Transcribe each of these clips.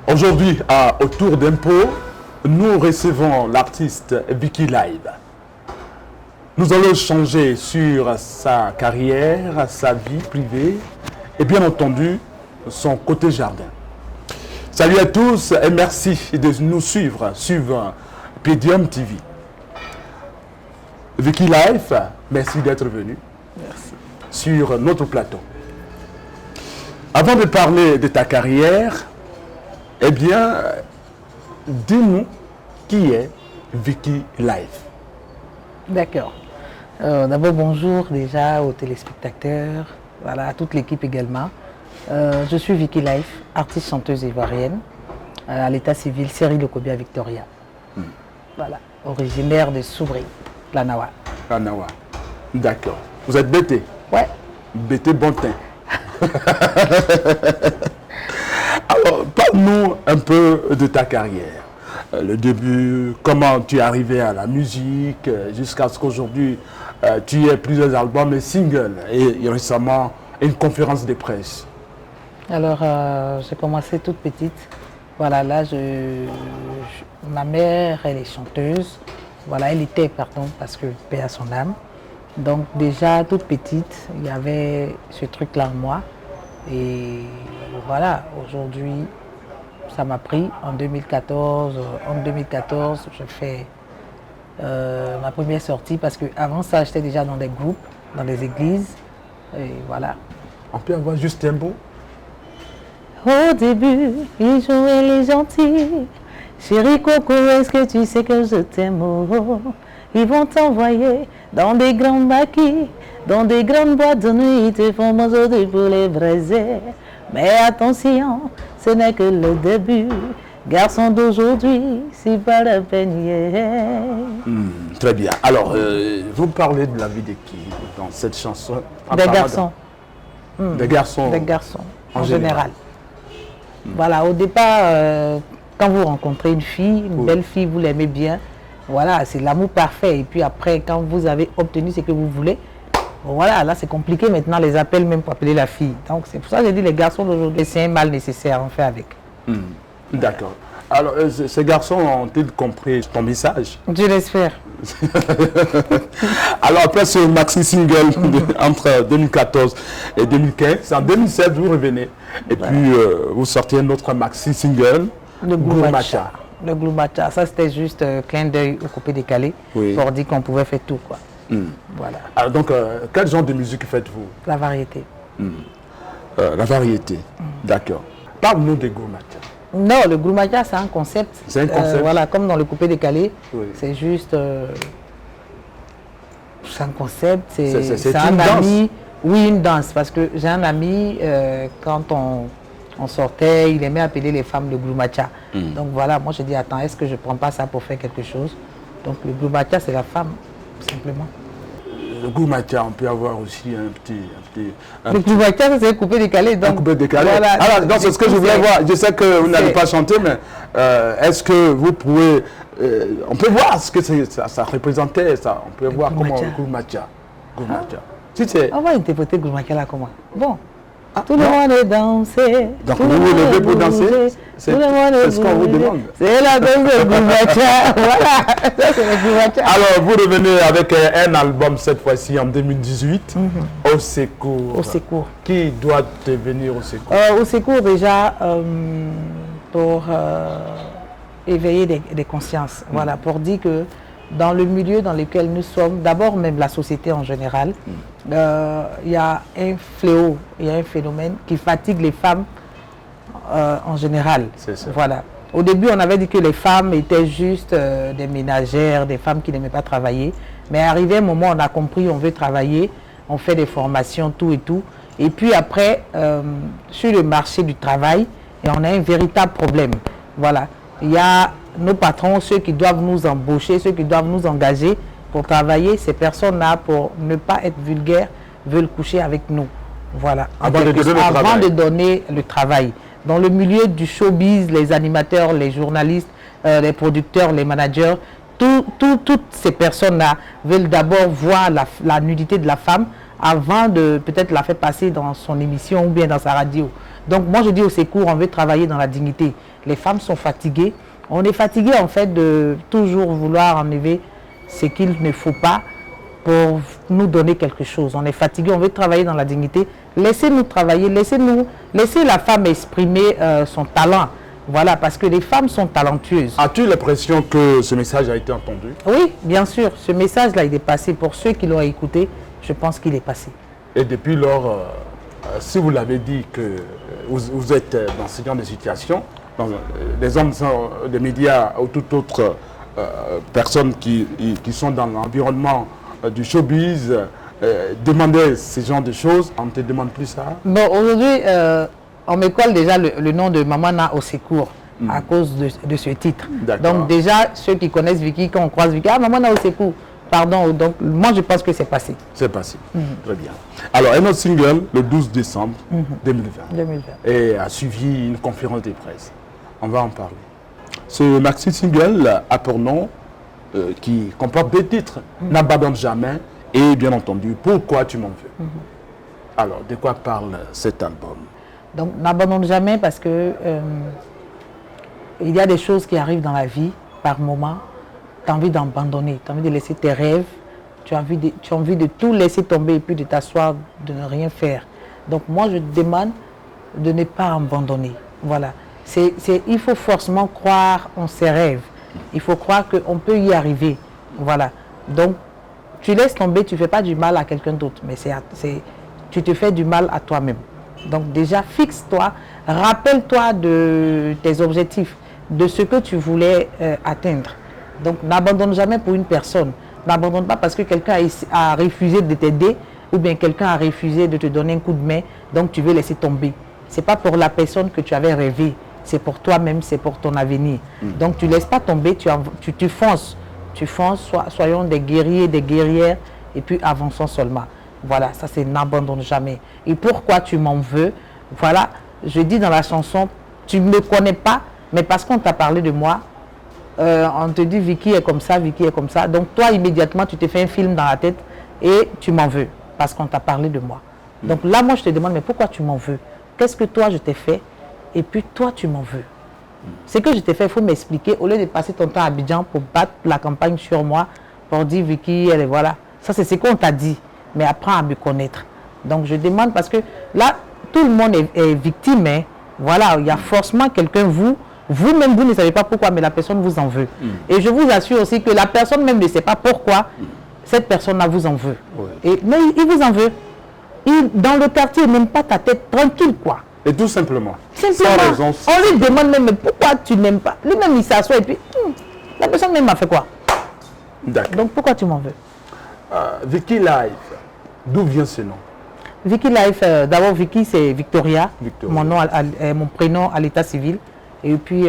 Aujourd'hui, à Autour d'Impôts, nous recevons l'artiste Vicky Live. Nous allons changer sur sa carrière, sa vie privée et bien entendu son côté jardin. Salut à tous et merci de nous suivre sur Podium TV. Vicky Live, merci d'être venu sur notre plateau. Avant de parler de ta carrière, eh bien, dis-nous qui est Vicky Live. D'accord. D'abord, bonjour déjà aux téléspectateurs, voilà, à toute l'équipe également. Je suis Vicky Live, artiste chanteuse ivoirienne, à l'état civil, Série Lokobia Victoria. Voilà, originaire de Soubri, Planawa. Planawa. D'accord. Vous êtes Bété? Ouais. Bété Bontin. Alors, parle-nous un peu de ta carrière. Le début, comment tu es arrivé à la musique, jusqu'à ce qu'aujourd'hui tu aies plusieurs albums et singles, et récemment une conférence de presse. Alors, j'ai commencé toute petite. Voilà, là, ma mère, elle est chanteuse. Voilà, elle était, pardon, parce que paix à son âme. Donc, déjà, toute petite, il y avait ce truc-là en moi. Et voilà, aujourd'hui, ça m'a pris. En 2014, je fais ma première sortie parce qu'avant ça, j'étais déjà dans des groupes, dans des églises. Et voilà. On peut avoir juste un mot? Au début, ils jouaient les gentils. Chérie Coco, est-ce que tu sais que je t'aime? Oh, ils vont t'envoyer dans des grands maquis, dans des grandes boîtes de nuit, ils te font manger pour les braiser. Mais attention, ce n'est que le début. Garçon d'aujourd'hui, c'est pas la peine. Très bien. Alors, vous parlez de la vie de qui dans cette chanson? Des garçons. Des garçons. Des garçons, en général. Voilà, au départ, quand vous rencontrez une fille, une belle fille, vous l'aimez bien. Voilà, c'est l'amour parfait. Et puis après, quand vous avez obtenu ce que vous voulez, voilà, là c'est compliqué maintenant, les appels même pour appeler la fille. Donc c'est pour ça que j'ai dit les garçons d'aujourd'hui, c'est un mal nécessaire, on fait avec. D'accord. Alors, ces garçons ont-ils compris ton message? Je l'espère. Alors après ce maxi single entre 2014 et 2015, c'est en 2007 vous revenez. Et puis vous sortez un autre maxi single, le Gloumacha. Le Gloumacha, ça c'était juste clin d'œil au coupé décalé pour dire qu'on pouvait faire tout, quoi. Voilà. Alors donc, quel genre de musique faites-vous? La variété. La variété, d'accord. Parle-nous des Gloumacha. Non, le Gloumacha, c'est un concept. C'est un concept. Voilà, comme dans le coupé décalé, c'est juste... c'est un concept, c'est un ami. Oui, une danse, parce que j'ai un ami, quand on sortait, il aimait appeler les femmes le Gloumacha. Donc voilà, moi je dis, attends, est-ce que je ne prends pas ça pour faire quelque chose? Donc le Gloumacha, c'est la femme, simplement. Le Gloumacha, on peut avoir aussi un petit... Le Gloumacha, c'est coupé décalé. Donc, un coupé décalé. Voilà, alors, donc c'est ce que je voulais voir. Je sais que vous n'allez pas chanter, mais est-ce que vous pouvez... on peut voir ce que ça représentait, ça. On peut voir comment le Gloumacha. Si on va interpréter Gloumacha là comment? Bon. Tout le monde est dansé. Donc vous vous levez pour danser? C'est ce qu'on vous demande. C'est la danse de Gloumacha. Voilà. Ça, c'est le Gloumacha. Alors vous revenez avec un album cette fois-ci en 2018. Au secours. Au secours. Qui doit devenir au secours? Au secours déjà pour éveiller des consciences. Voilà, pour dire que dans le milieu dans lequel nous sommes, d'abord même la société en général, il y a un fléau, il y a un phénomène qui fatigue les femmes en général. Voilà. Au début, on avait dit que les femmes étaient juste des ménagères, des femmes qui n'aimaient pas travailler. Mais arrivé un moment, on a compris, on veut travailler, on fait des formations, tout et tout. Et puis après, sur le marché du travail, et on a un véritable problème. Voilà. Il y a nos patrons, ceux qui doivent nous embaucher, ceux qui doivent nous engager pour travailler. Ces personnes-là, pour ne pas être vulgaires, veulent coucher avec nous. Voilà. Avant de donner le travail. Dans le milieu du showbiz, les animateurs, les journalistes, les producteurs, les managers, toutes ces personnes-là veulent d'abord voir la nudité de la femme avant de peut-être la faire passer dans son émission ou bien dans sa radio. Donc moi je dis au secours, on veut travailler dans la dignité. Les femmes sont fatiguées. On est fatigué en fait de toujours vouloir enlever ce qu'il ne faut pas pour nous donner quelque chose. On est fatigué, on veut travailler dans la dignité. Laissez-nous travailler, laissez la femme exprimer son talent. Voilà, parce que les femmes sont talentueuses. As-tu l'impression que ce message a été entendu? Oui, bien sûr. Ce message-là, il est passé. Pour ceux qui l'ont écouté, je pense qu'il est passé. Et depuis lors, si vous l'avez dit que vous êtes dans ce genre de situation, les hommes des médias ou toute autre personnes qui sont dans l'environnement du showbiz demandaient ce genre de choses, on ne te demande plus ça? Bon, aujourd'hui, on me colle déjà le nom de Mamana au secours à cause de ce titre. Donc déjà, ceux qui connaissent Vicky, quand on croise Vicky, ah, Mamana au secours, pardon, donc moi je pense que c'est passé. C'est passé, très bien. Alors, un autre single, le 12 décembre 2020, et a suivi une conférence de presse. On va en parler. Ce maxi single a pour nom, qui comporte deux titres, N'abandonne jamais et bien entendu, Pourquoi tu m'en veux. Alors, de quoi parle cet album? Donc, N'abandonne jamais parce que il y a des choses qui arrivent dans la vie par moment. Tu as envie d'abandonner, tu as envie de laisser tes rêves, tu as envie de tout laisser tomber et puis de t'asseoir, de ne rien faire. Donc, moi, je te demande de ne pas abandonner. Voilà. Il faut forcément croire en ses rêves. Il faut croire qu'on peut y arriver. Voilà. Donc, tu laisses tomber, tu ne fais pas du mal à quelqu'un d'autre, mais tu te fais du mal à toi-même. Donc déjà, fixe-toi, rappelle-toi de tes objectifs, de ce que tu voulais atteindre. Donc n'abandonne jamais pour une personne. N'abandonne pas parce que quelqu'un a refusé de t'aider ou bien quelqu'un a refusé de te donner un coup de main, donc tu veux laisser tomber. Ce n'est pas pour la personne que tu avais rêvé, c'est pour toi-même, c'est pour ton avenir. Donc tu ne laisses pas tomber, tu fonces. Tu fonces, soyons des guerriers, des guerrières, et puis avançons seulement. Voilà, ça c'est n'abandonne jamais. Et pourquoi tu m'en veux? Voilà, je dis dans la chanson, tu ne me connais pas, mais parce qu'on t'a parlé de moi, on te dit Vicky est comme ça, Vicky est comme ça. Donc toi, immédiatement, tu te fais un film dans la tête et tu m'en veux, parce qu'on t'a parlé de moi. Donc là, moi, je te demande, mais pourquoi tu m'en veux? Qu'est-ce que toi, je t'ai fait? Et puis toi, tu m'en veux. Ce que je t'ai fait, il faut m'expliquer, au lieu de passer ton temps à Abidjan pour battre la campagne sur moi, pour dire Vicky, elle est voilà. Ça, c'est ce qu'on t'a dit. Mais apprends à me connaître. Donc je demande parce que là, tout le monde est victime. Hein. Voilà, il y a forcément quelqu'un, vous-même, vous ne savez pas pourquoi, mais la personne vous en veut. Et je vous assure aussi que la personne même ne sait pas pourquoi cette personne-là vous en veut. Mais il vous en veut. Dans le quartier, même pas ta tête tranquille, quoi. Et tout simplement. Sans raison. On lui demande même, mais pourquoi tu n'aimes pas? Lui-même, il s'assoit et puis, la personne même a fait quoi? Donc pourquoi tu m'en veux? Vicky Life, d'où vient ce nom? Vicky Life, d'abord Vicky c'est Victoria, mon prénom à l'état civil. Et puis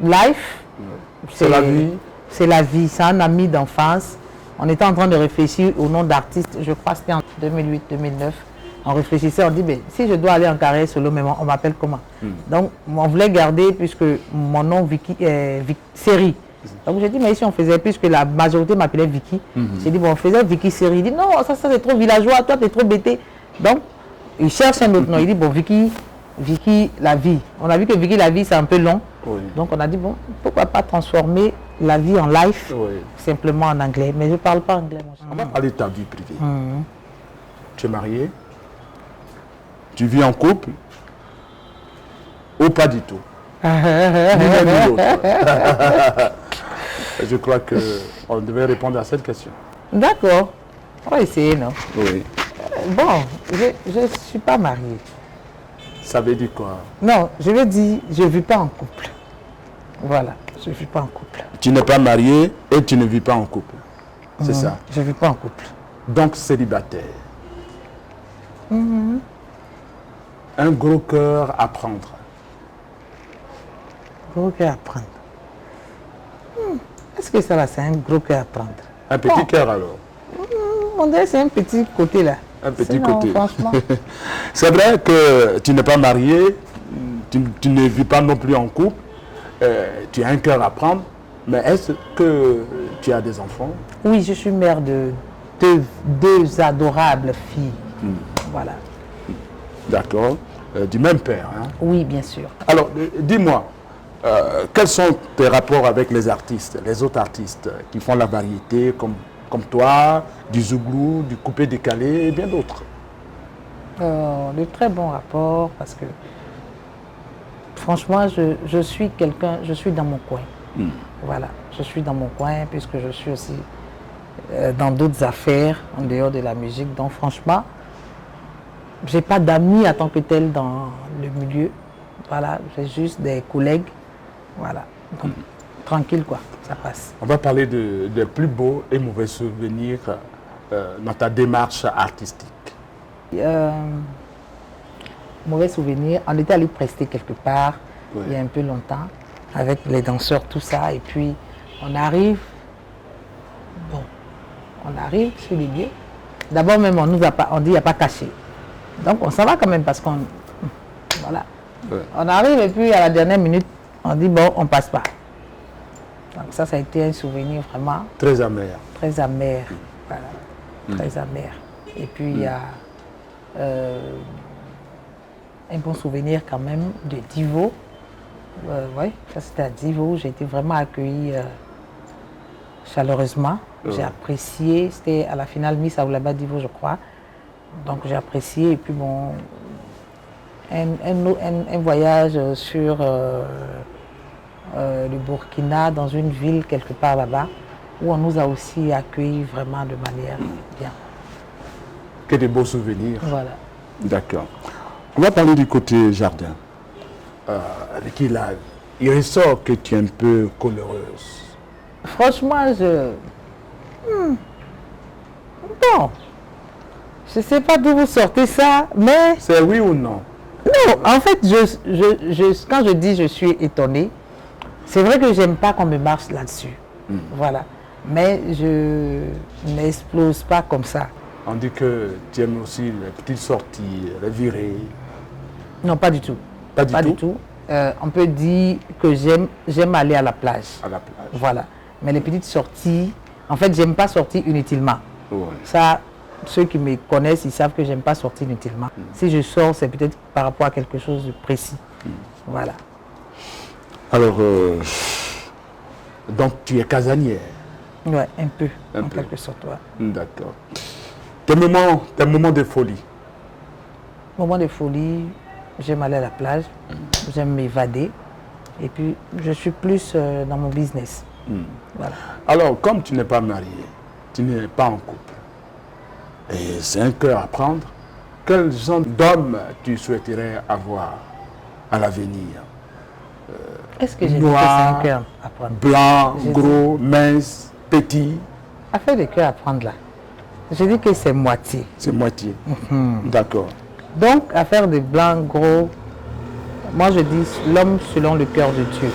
Life, c'est la vie. C'est la vie, c'est un ami d'enfance. On était en train de réfléchir au nom d'artiste, je crois que c'était en 2008-2009. On réfléchissait, on dit, mais si je dois aller en carrière solo, mais on m'appelle comment? Donc on voulait garder, puisque mon nom Vicky est série. Donc j'ai dit, mais si on faisait, puisque la majorité m'appelait Vicky, j'ai dit, bon, on faisait Vicky série. Il dit, non, ça c'est trop villageois, toi tu es trop bêté. Donc il cherche un autre nom, il dit, bon, Vicky la vie. On a vu que Vicky la vie c'est un peu long. Donc on a dit, bon, pourquoi pas transformer la vie en life, simplement en anglais. Mais je ne parle pas anglais. On va parler de ta vie privée. Tu es marié? Tu vis en couple? Ou pas du tout? Ni l'un ni l'autre. Je crois qu'on devait répondre à cette question. D'accord. On va essayer, non? Oui. Bon, je ne suis pas mariée. Ça veut dire quoi? Non, je veux dire, je ne vis pas en couple. Voilà, je ne vis pas en couple. Tu n'es pas marié et tu ne vis pas en couple. C'est ça? Je ne vis pas en couple. Donc célibataire. Un gros cœur à prendre. Gros cœur à prendre. Est-ce que ça va, c'est un gros cœur à prendre? Un petit cœur alors? On dirait que c'est un petit côté là. Un petit côté. Franchement. C'est vrai que tu n'es pas marié, tu ne vis pas non plus en couple, tu as un cœur à prendre, mais est-ce que tu as des enfants? Oui, je suis mère de deux adorables filles. Voilà. D'accord. Du même père. Hein? Oui, bien sûr. Alors, dis-moi, quels sont tes rapports avec les artistes, les autres artistes qui font la variété, comme toi, du zouglou, du coupé décalé et bien d'autres? De très bons rapports parce que franchement, je suis quelqu'un, je suis dans mon coin. Voilà, je suis dans mon coin puisque je suis aussi dans d'autres affaires en dehors de la musique. Donc franchement, j'ai pas d'amis en tant que tel dans le milieu. Voilà, j'ai juste des collègues. Voilà, donc tranquille quoi, ça passe. On va parler des plus beaux et mauvais souvenirs dans ta démarche artistique. Mauvais souvenir, on était allé prester quelque part Ouais. il y a un peu longtemps avec les danseurs, tout ça, et puis on arrive sur les lieux. D'abord même on nous a pas, on dit il n'y a pas caché. Donc on s'en va quand même parce qu'on voilà. Ouais. On arrive et puis à la dernière minute on dit bon on passe pas. Donc ça a été un souvenir vraiment Très amer. très amer. Voilà. Très amer. Et puis il y a un bon souvenir quand même de Divo. Oui, ça c'était à Divo. J'ai été vraiment accueillie chaleureusement. J'ai apprécié. C'était à la finale Miss Aoulaba Divo, je crois. Donc j'ai apprécié. Et puis bon, un voyage sur le Burkina, dans une ville quelque part là-bas, où on nous a aussi accueillis vraiment de manière bien. Que des beaux souvenirs. Voilà. D'accord. On va parler du côté jardin. Avec il ressort que tu es un peu coleureuse. Franchement, bon, je ne sais pas d'où vous sortez ça, mais C'est oui ou non? non, en fait, quand je dis je suis étonnée, c'est vrai que j'aime pas qu'on me marche là-dessus. Voilà. Mais je n'explose pas comme ça. On dit que tu aimes aussi les petites sorties, les virées. Non, pas du tout. Pas du tout? On peut dire que j'aime aller à la plage. À la plage. Voilà. Mais les petites sorties, en fait, j'aime pas sortir inutilement. Ouais. Ça, ceux qui me connaissent, ils savent que j'aime pas sortir inutilement. Si je sors, c'est peut-être par rapport à quelque chose de précis. Voilà. Alors, donc tu es casanière. Ouais, un peu, Un en peu. quelque sorte. Ouais. D'accord. Tes moments de folie. Moment de folie, j'aime aller à la plage, j'aime m'évader. Et puis, je suis plus dans mon business. Voilà. Alors, comme tu n'es pas marié, tu n'es pas en couple, et c'est un cœur à prendre, quel genre d'homme tu souhaiterais avoir à l'avenir? Est-ce que j'ai dit que c'est Noir, un cœur à prendre? Blanc, J'ai gros, mince, petit, Affaire de cœur à prendre là. J'ai dit que c'est moitié. c'est moitié. D'accord. Donc, affaire de blanc, gros, moi je dis l'homme selon le cœur de Dieu.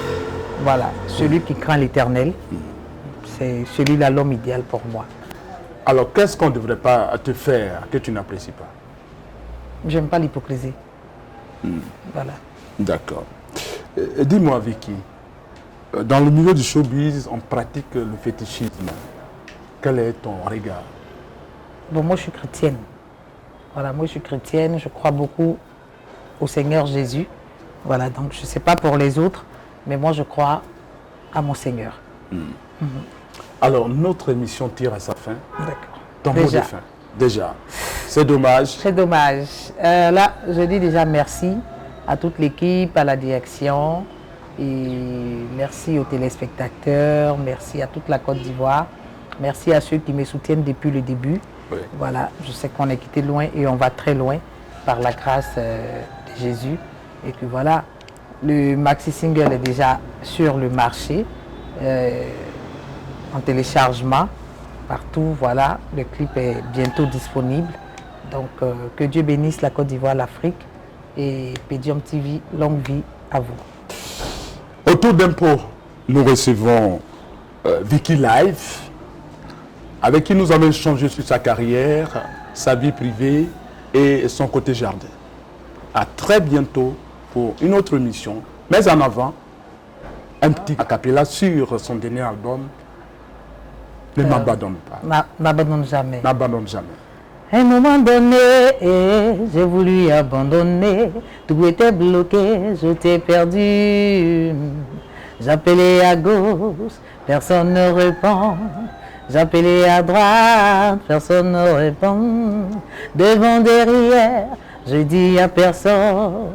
Voilà, celui qui craint l'éternel, c'est celui-là l'homme idéal pour moi. Alors, qu'est-ce qu'on ne devrait pas te faire que tu n'apprécies pas? J'aime pas l'hypocrisie. Voilà. D'accord. Dis-moi, Vicky, dans le milieu du showbiz, on pratique le fétichisme. Quel est ton regard? Bon, moi je suis chrétienne. Voilà, moi je suis chrétienne, je crois beaucoup au Seigneur Jésus. Voilà, donc je ne sais pas pour les autres, mais moi je crois à mon Seigneur. Alors, notre émission tire à sa fin. D'accord. Ton mot de Déjà. fin. Déjà. C'est dommage. C'est dommage. Là, je dis déjà merci à toute l'équipe, à la direction, et merci aux téléspectateurs, merci à toute la Côte d'Ivoire, merci à ceux qui me soutiennent depuis le début. Oui. Voilà, je sais qu'on est quitté loin et on va très loin par la grâce de Jésus. Et que voilà, le maxi single est déjà sur le marché, en téléchargement partout. Voilà, le clip est bientôt disponible. Donc que Dieu bénisse la Côte d'Ivoire, l'Afrique et Pedium TV, longue vie à vous. Autour d'impôt, nous recevons Vicky Live, avec qui nous allons échanger sur sa carrière, sa vie privée et son côté jardin. À très bientôt pour une autre émission. Mais en avant, un petit a cappella sur son dernier album, Ne m'abandonne pas. N'abandonne jamais. N'abandonne jamais. À un moment donné, j'ai voulu abandonner. Tout était bloqué, je t'ai perdu. J'appelais à gauche, personne ne répond. J'appelais à droite, personne ne répond. Devant, derrière, je dis à personne.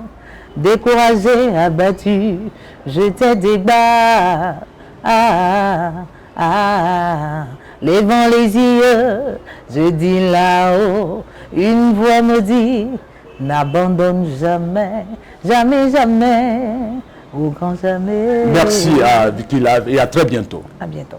Découragé, abattu, je t'ai débat. Levant les yeux, je dis là-haut, une voix me dit, n'abandonne jamais, jamais, jamais, au grand jamais. Merci à Vicky Live et à très bientôt. À bientôt.